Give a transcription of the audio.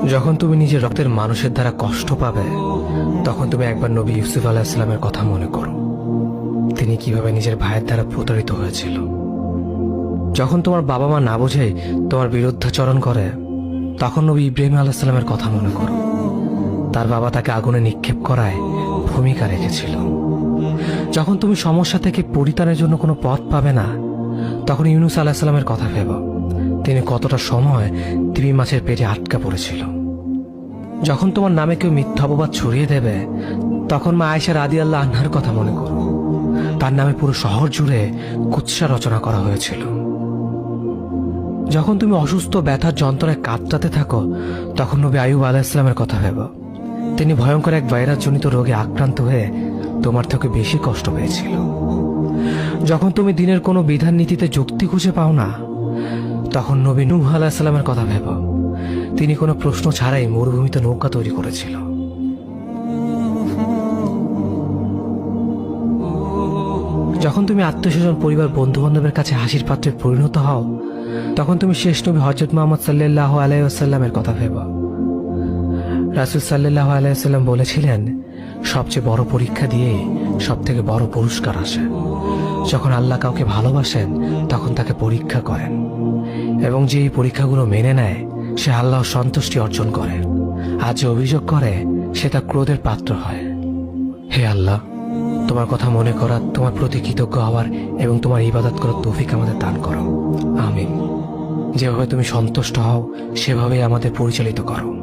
যখন তুমি নিজের রক্তের মানুষের দ্বারা কষ্ট পাবে, তখন তুমি একবার নবী ইউসুফ আলাইহিস সালামের কথা মনে করো। তিনি কিভাবে নিজের ভাইয়ের দ্বারা প্রতারিত হয়েছিল। যখন তোমার বাবা মা না বুঝেই তোমার বিরুদ্ধাচরণ করে, তখন নবী ইব্রাহিম আলাইহিস সালামের কথা মনে করো। তার বাবা তাকে আগুনে নিক্ষেপ করায় ভূমিকা রেখেছিল। যখন তুমি সমস্যা থেকে পরিত্রাণের জন্য কোনো পথ পাবে না, তখন ইউনুস আলাইহিস সালামের কথা ভেবো। তিনি কতটা সময় তিমি মাছের পেটে আটকা পড়েছিল। যখন তোমার নামে কেউ মিথ্যা অপবাদ ছড়িয়ে দেবে, তখন মা আয়েশা রাদিয়াল্লাহু আনহার কথা মনে করো। তার নামে পুরো শহর জুড়ে কুৎসা রচনা করা হয়েছিল। যখন তুমি অসুস্থ ব্যথার যন্ত্রণায় কাতরাতে থাকো, তখন নবী আইয়ুব আলাইহিস সালামের কথা ভেবো। তিনি ভয়ঙ্কর এক ভাইরাসজনিত রোগে আক্রান্ত হয়ে তোমার থেকে বেশি কষ্ট পেয়েছিল। যখন তুমি দিনের কোনো বিধান নীতিতে যুক্তি খুঁজে পাও না, তখন নবী নূহ আলাইহিস সালামের কথা ভেবো। তিনি কোনো প্রশ্ন ছাড়াই মরুভূমিতে নৌকা তৈরি করেছিল। যখন তুমি আত্মীয়স্বজন, পরিবার, বন্ধু বান্ধবের কাছে হাসির পাত্রে পরিণত হও, তখন তুমি শেষ নবী হযরত মুহাম্মদ সাল্লাল্লাহু আলাইহি ওয়াসাল্লামের কথা ভেবো। রাসূল সাল্লাল্লাহু আলাইহি ওয়াসাল্লাম বলেছিলেন, সবচেয়ে বড় পরীক্ষা দিয়েই সব থেকে বড় পুরস্কার আসে। যখন আল্লাহ কাউকে ভালোবাসেন, তখন তাকে পরীক্ষা করেন, এবং যে এই পরীক্ষাগুলো মেনে নেয়, সে আল্লাহর সন্তুষ্টি অর্জন করে। আর যে অভিযোগ করে, সে তার ক্রোধের পাত্র হয়। হে আল্লাহ, তোমার কথা মনে করা, তোমার প্রতি কৃতজ্ঞ হওয়ার এবং তোমার ইবাদত করার তৌফিক আমাদের দান করো। আমিন। যেভাবে তুমি সন্তুষ্ট হও, সেভাবেই আমাদের পরিচালিত করো।